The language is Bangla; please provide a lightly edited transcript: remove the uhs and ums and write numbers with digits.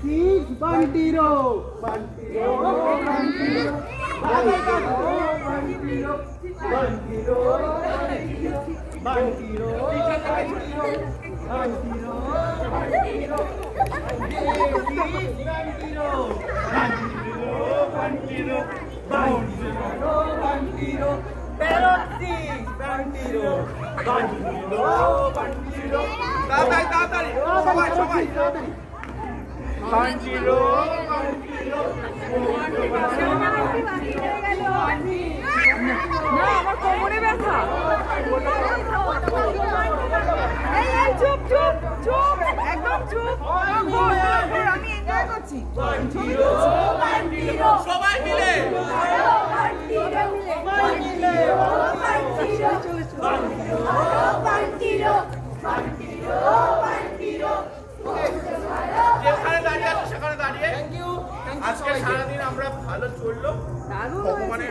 Bandiro. আমার কোমরে ব্যথা। চুপ চুপ চুপ একদম চুপ। আমি এনজয় করছি। সবাই মিলে যেখানে দাঁড়িয়ে আছে সেখানে দাঁড়িয়ে আজকে সারাদিন আমরা ভালো চললো ভগবানের